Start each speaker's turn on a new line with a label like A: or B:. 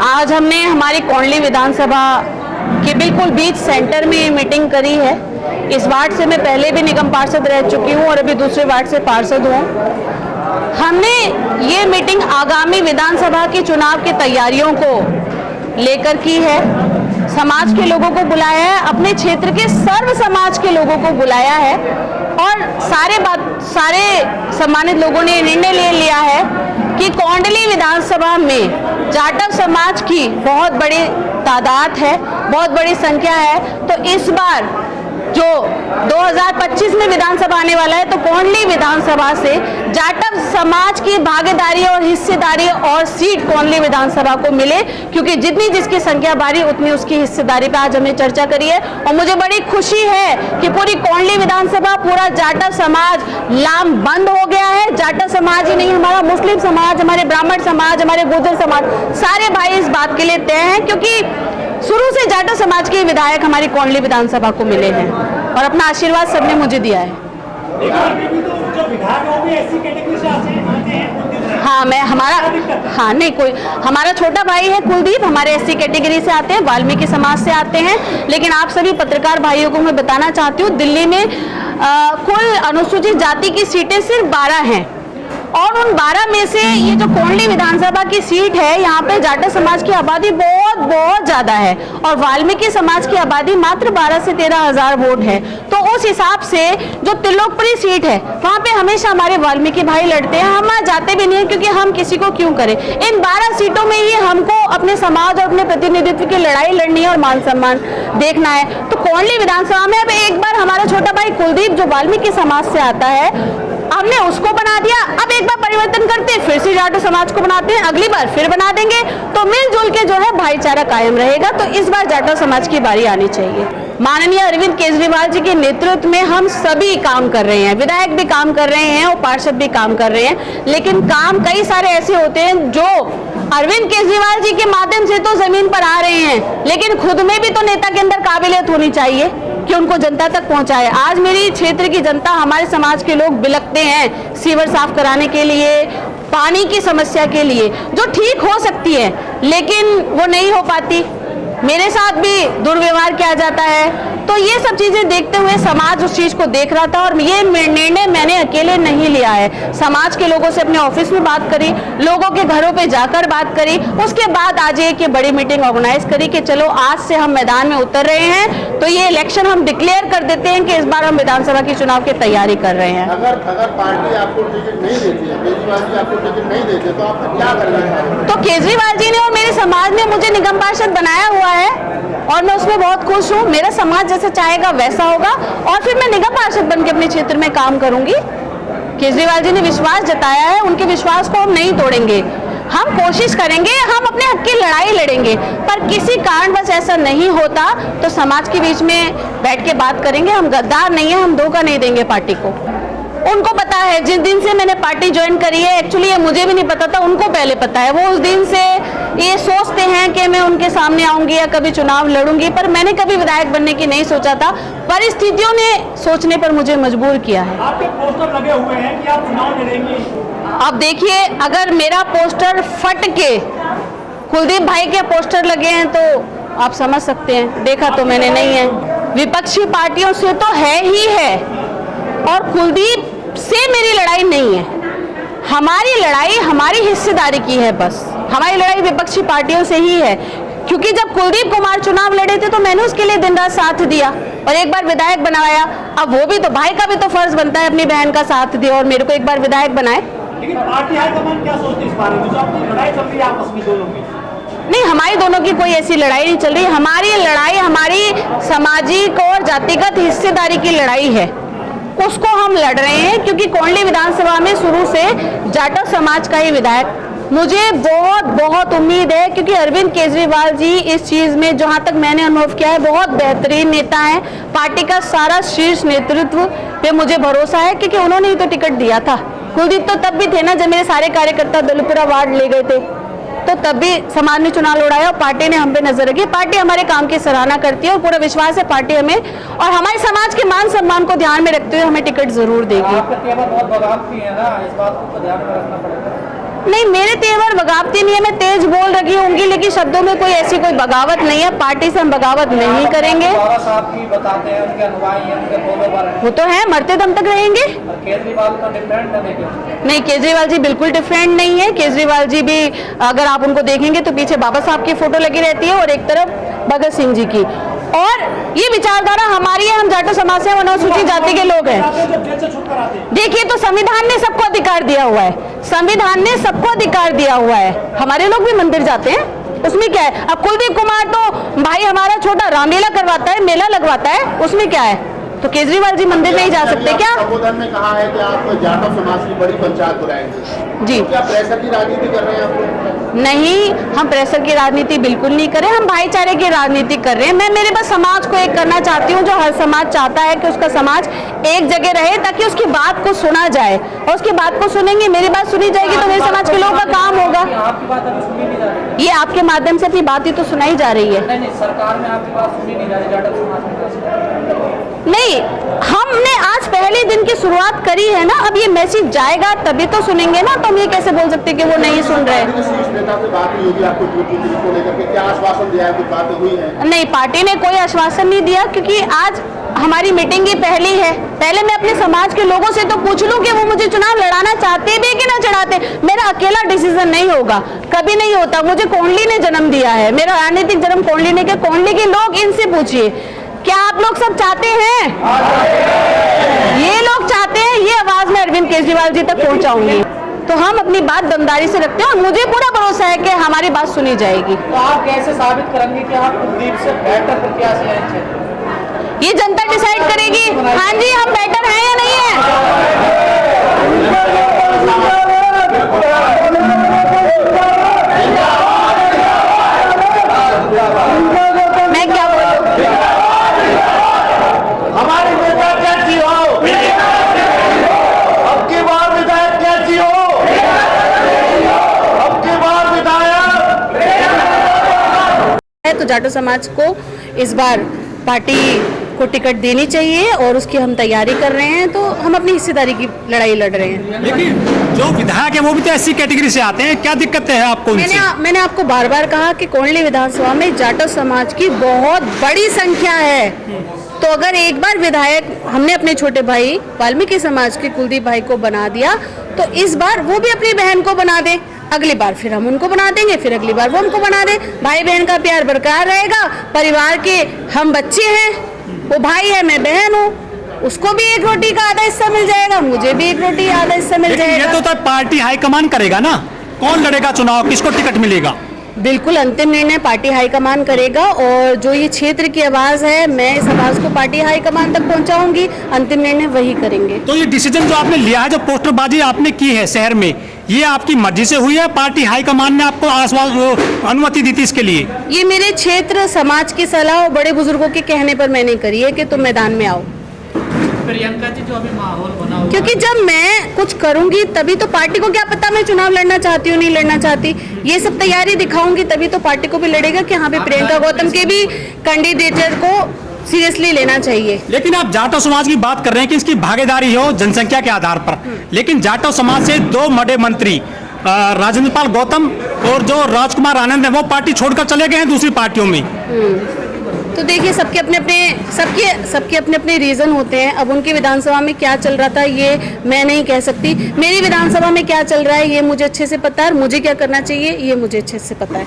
A: आज हमने हमारी कोंडली विधानसभा के बिल्कुल बीच सेंटर में मीटिंग करी है। इस वार्ड से मैं पहले भी निगम पार्षद रह चुकी हूँ और अभी दूसरे वार्ड से पार्षद हूँ। हमने ये मीटिंग आगामी विधानसभा के चुनाव की तैयारियों को लेकर की है। समाज के लोगों को बुलाया है, अपने क्षेत्र के सर्व समाज के लोगों को बुलाया है और सारे सम्मानित लोगों ने निर्णय ले लिया है कि कोंडली विधानसभा में जाटव समाज की बहुत बड़ी तादाद है, बहुत बड़ी संख्या है। तो इस बार जो 2025 में विधानसभा आने वाला है तो कोंडली विधानसभा से जाटव समाज की भागीदारी और हिस्सेदारी और सीट कोंडली विधानसभा को मिले, क्योंकि जितनी जिसकी संख्या बारी उतनी उसकी हिस्सेदारी पे आज हमने चर्चा करी है। और मुझे बड़ी खुशी है कि पूरी कोंडली विधानसभा, पूरा जाटव समाज लामबंद हो गया है। जाटव समाज ही नहीं, हमारा मुस्लिम समाज, हमारे ब्राह्मण समाज, हमारे गुर्जर समाज, सारे भाई इस बात के लिए तय हैं, क्योंकि शुरू से जाटव समाज के विधायक हमारी कोंडली विधानसभा को मिले हैं और अपना आशीर्वाद सबने मुझे दिया है। हमारा छोटा भाई है कुलदीप, हमारे एससी कैटेगरी से आते हैं, वाल्मीकि समाज से आते हैं। लेकिन आप सभी पत्रकार भाइयों को मैं बताना चाहती हूँ, दिल्ली में कुल अनुसूचित जाति की सीटें सिर्फ 12 हैं और उन 12 में से ये जो कोंडली विधानसभा की सीट है, यहाँ पे जाटव समाज की आबादी बहुत ज्यादा है और वाल्मीकि समाज की आबादी मात्र 12 से 13 हजार वोट है। तो उस हिसाब से जो त्रिलोकपुरी सीट है वहाँ पे हमेशा हमारे वाल्मीकि भाई लड़ते हैं। हम जाते भी नहीं है, क्योंकि हम किसी को क्यों करें। इन 12 सीटों में ही हमको अपने समाज और अपने प्रतिनिधित्व की लड़ाई लड़नी है और मान सम्मान देखना है। तो कोंडली विधानसभा में अब एक बार हमारा छोटा भाई कुलदीप जो वाल्मीकि समाज से आता है, हमने उसको बना दिया। अब एक बार परिवर्तन करते हैं, फिर से जाटव समाज को बनाते हैं, अगली बार फिर बना देंगे, तो मिलजुल के जो है भाईचारा कायम रहेगा। तो इस बार जाटव समाज की बारी आनी चाहिए। माननीय अरविंद केजरीवाल जी के नेतृत्व में हम सभी काम कर रहे हैं, विधायक भी काम कर रहे हैं और पार्षद भी काम कर रहे हैं। लेकिन काम कई सारे ऐसे होते हैं जो अरविंद केजरीवाल जी के माध्यम से तो जमीन पर आ रहे हैं, लेकिन खुद में भी तो नेता के अंदर काबिलियत होनी चाहिए कि उनको जनता तक पहुंचाए। आज मेरी क्षेत्र की जनता, हमारे समाज के लोग बिलखते हैं सीवर साफ कराने के लिए, पानी की समस्या के लिए, जो ठीक हो सकती है लेकिन वो नहीं हो पाती। मेरे साथ भी दुर्व्यवहार किया जाता है। तो ये सब चीजें देखते हुए समाज उस चीज को देख रहा था और ये निर्णय मैंने अकेले नहीं लिया है। समाज के लोगों से अपने ऑफिस में बात करी, लोगों के घरों पे जाकर बात करी, उसके बाद आज एक बड़ी मीटिंग ऑर्गेनाइज करी कि चलो आज से हम मैदान में उतर रहे हैं। तो ये इलेक्शन हम डिक्लेयर कर देते हैं कि इस बार हम विधानसभा की चुनाव की तैयारी कर रहे हैं।
B: अगर पार्टी आपको टिकट नहीं देती है, केजरीवाल जी आपको टिकट नहीं देते, तो आप क्या करेंगे?
A: तो केजरीवाल जी ने और मेरे समाज ने मुझे निगम पार्षद बनाया हुआ है और मैं उसमें बहुत खुश हूँ। मेरा समाज जैसा चाहेगा वैसा होगा और फिर मैं निगम पार्षद बन के अपने क्षेत्र में काम करूंगी। केजरीवाल जी ने विश्वास जताया है, उनके विश्वास को हम नहीं तोड़ेंगे। हम कोशिश करेंगे, हम अपने हक की लड़ाई लड़ेंगे, पर किसी कारणवश ऐसा नहीं होता तो समाज के बीच में बैठ के बात करेंगे। हम गद्दार नहीं है, हम धोखा नहीं देंगे पार्टी को। उनको पता है, जिस दिन से मैंने पार्टी ज्वाइन करी है, एक्चुअली ये मुझे भी नहीं पता था, उनको पहले पता है। वो उस दिन से ये सोचते हैं कि मैं उनके सामने आऊंगी या कभी चुनाव लड़ूंगी, पर मैंने कभी विधायक बनने की नहीं सोचा था। परिस्थितियों ने सोचने पर मुझे मजबूर किया है।
C: आपके पोस्टर लगे हुए हैं कि आप चुनाव लड़ेंगे।
A: अब देखिए, अगर मेरा पोस्टर फट के कुलदीप भाई के पोस्टर लगे हैं तो आप समझ सकते हैं, देखा तो मैंने नहीं है। विपक्षी पार्टियों से तो है ही है और कुलदीप से मेरी लड़ाई नहीं है। हमारी लड़ाई हमारी हिस्सेदारी की है, बस हमारी लड़ाई विपक्षी पार्टियों से ही है। क्योंकि जब कुलदीप कुमार चुनाव लड़े थे तो मैंने उसके लिए दिन रात साथ दिया और एक बार विधायक बनाया। अब वो भी तो, भाई का भी तो फर्ज बनता है अपनी बहन का साथ दिया और मेरे को एक बार विधायक बनाए।
C: लेकिन पार्टी हाईकमान क्या सोचती है इस बारे में, जो अपनी लड़ाई चल रही है आपस में दोनों की?
A: नहीं, हमारी दोनों की कोई ऐसी लड़ाई नहीं चल रही। हमारी लड़ाई हमारी सामाजिक और जातिगत हिस्सेदारी की लड़ाई है, उसको हम लड़ रहे हैं। क्योंकि कोंडली विधानसभा में शुरू से जाटव समाज का ही विधायक, मुझे बहुत उम्मीद है, क्योंकि अरविंद केजरीवाल जी इस चीज में, जहां तक मैंने अनुभव किया है, बहुत बेहतरीन नेता हैं। पार्टी का सारा शीर्ष नेतृत्व पे मुझे भरोसा है, क्योंकि उन्होंने ही तो टिकट दिया था। कुलदीप तो तब भी थे ना जब मेरे सारे कार्यकर्ता दलपुरा वार्ड ले गए थे, तो तब भी समाज ने चुनाव लड़ाया और पार्टी ने हम पे नजर रखी। पार्टी हमारे काम की सराहना करती है और पूरा विश्वास है पार्टी हमें और हमारे समाज के मान सम्मान को ध्यान में रखते हुए हमें टिकट जरूर देगी।
C: बहुत बगावती है ना, इस बात को ध्यान में रखना पड़ेगा।
A: नहीं, मेरे तेवर बगावती नहीं है, मैं तेज बोल रही होंगी, लेकिन शब्दों में कोई ऐसी कोई बगावत नहीं है। पार्टी से हम बगावत नहीं करेंगे।
C: बाबा साहब की बताते हैं, उनके अनुयायी हैं, उनके फॉलोवर हैं।
A: वो तो है, मरते दम तक रहेंगे।
C: और केजरीवाल तो डिफरेंट है लेकिन।
A: नहीं, केजरीवाल जी बिल्कुल डिफरेंट नहीं है। केजरीवाल जी भी अगर आप उनको देखेंगे तो पीछे बाबा साहब की फोटो लगी रहती है और एक तरफ भगत सिंह जी की। और ये विचारधारा हमारी है, हम जाटो समाज से अनुसूचित जाति के लोग हैं।
C: जब जेल से छूटकर आते हैं,
A: देखिए, तो संविधान ने सबको अधिकार दिया हुआ है, संविधान ने सबको अधिकार दिया हुआ है। हमारे लोग भी मंदिर जाते हैं, उसमें क्या है? अब कुलदीप कुमार तो भाई हमारा छोटा रामलीला करवाता है, मेला लगवाता है, उसमें क्या है? तो केजरीवाल जी मंदिर नहीं जा सकते क्या?
B: संबोधन में कहा है कि आप जाटव समाज की बड़ी पंचायत बुलाएंगे
A: जी।
B: तो क्या प्रेशर की राजनीति कर रहे हैं आप?
A: नहीं, हम प्रेशर की राजनीति बिल्कुल नहीं कर रहे, हम भाईचारे की राजनीति कर रहे हैं। मैं मेरे बस समाज को एक करना चाहती हूँ, जो हर समाज चाहता है कि उसका समाज एक जगह रहे, ताकि उसकी बात को सुना जाए, और उसकी बात को सुनेंगे, मेरी बात सुनी जाएगी तो मेरे समाज के लोगों का काम होगा।
C: आपकी बात अभी सुनी नहीं जा रही।
A: ये आपके माध्यम से अपनी बात ही तो सुनाई जा रही है।
C: नहीं, सरकार में आपकी बात सुनी नहीं जा रही, जाटव समाज में।
A: नहीं, हमने आज पहले दिन की शुरुआत करी है ना, अब ये मैसेज जाएगा तभी तो सुनेंगे ना, तो हम ये कैसे बोल सकते कि वो नहीं सुन रहे।
B: शीर्ष नेता से बात नहीं होगी आपको को लेकर के, क्या आश्वासन दिया है, कुछ बातें हुई है?
A: नहीं, पार्टी ने कोई आश्वासन नहीं दिया, क्योंकि आज हमारी मीटिंग ही पहली है। पहले मैं अपने समाज के लोगों से तो पूछ लूं कि वो मुझे चुनाव लड़ाना चाहते भी कि ना चढ़ाते। मेरा अकेला डिसीजन नहीं होगा, कभी नहीं होता। मुझे कोंडली ने जन्म दिया है, मेरा राजनीतिक जन्म कोंडली ने किया। कोंडली के लोग, इनसे पूछिए, क्या आप लोग सब चाहते हैं? ये लोग चाहते हैं, ये आवाज मैं अरविंद केजरीवाल जी तक पहुंचाऊंगी। तो हम अपनी बात दमदारी से रखते हैं और मुझे पूरा भरोसा है कि हमारी बात सुनी जाएगी।
C: तो आप कैसे साबित करेंगे कि आप कुलदीप से बेहतर प्रत्याशी हैं क्षेत्र में?
A: ये जनता डिसाइड करेगी। हाँ जी, हम बेटर हैं या नहीं है? मैं क्या बोलूं?
B: हमारी नेता कैसी हो? अब की बार विधायक कैसी हो? अब की बार विधायक
A: है तो जाटो समाज को इस बार पार्टी को टिकट देनी चाहिए और उसकी हम तैयारी कर रहे हैं। तो हम अपनी हिस्सेदारी की लड़ाई लड़ रहे हैं।
D: लेकिन जो विधायक है वो भी तो ऐसी कैटेगरी से आते हैं, क्या दिक्कत है आपको उनसे?
A: मैंने आपको बार बार कहा कि कोंडली विधानसभा में जाटो समाज की बहुत बड़ी संख्या है। तो अगर एक बार विधायक हमने अपने छोटे भाई वाल्मीकि समाज के कुलदीप भाई को बना दिया, तो इस बार वो भी अपनी बहन को बना दे, अगली बार फिर हम उनको बना देंगे, फिर अगली बार वो हमको बना दे। भाई बहन का प्यार बरकरार रहेगा। परिवार के हम बच्चे हैं, वो भाई है, मैं बहन हूँ, उसको भी एक रोटी का आधा हिस्सा मिल जाएगा, मुझे भी एक रोटी आधा हिस्सा मिल
D: लेकिन
A: जाएगा।
D: ये तो पार्टी हाईकमान करेगा ना, कौन लड़ेगा चुनाव, किसको टिकट मिलेगा?
A: बिल्कुल अंतिम निर्णय पार्टी हाईकमान करेगा, और जो ये क्षेत्र की आवाज है, मैं इस आवाज को पार्टी हाईकमान तक पहुंचाऊंगी। अंतिम निर्णय वही करेंगे।
D: तो ये डिसीजन जो आपने लिया है, जो पोस्टरबाजी आपने की है शहर में, ये आपकी मर्जी से हुई है? पार्टी हाईकमान ने आपको अनुमति दी थी इसके लिए?
A: ये मेरे क्षेत्र समाज की सलाह और बड़े बुजुर्गों के कहने पर मैंने करी है कि तुम मैदान में आओ।
C: प्रियंका जी, जो अभी माहौल बना हुआ,
A: क्योंकि जब मैं कुछ करूंगी तभी तो पार्टी को क्या पता मैं चुनाव लड़ना चाहती हूँ नहीं लड़ना चाहती। ये सब तैयारी दिखाऊंगी तभी तो पार्टी को भी लड़ेगा कि हाँ भाई प्रियंका गौतम के भी कैंडिडेट को सीरियसली लेना चाहिए।
D: लेकिन आप जाटव समाज की बात कर रहे हैं कि इसकी भागीदारी हो जनसंख्या के आधार पर, लेकिन जाटव समाज से 2 बड़े मंत्री राजेंद्र पाल गौतम और जो राजकुमार आनंद है, वो पार्टी छोड़कर चले गए हैं दूसरी पार्टियों में।
A: तो देखिए, सबके अपने अपने रीजन होते हैं। अब उनकी विधानसभा में क्या चल रहा था ये मैं नहीं कह सकती। मेरी विधानसभा में क्या चल रहा है ये मुझे अच्छे से पता है, और मुझे क्या करना चाहिए ये मुझे अच्छे से पता है।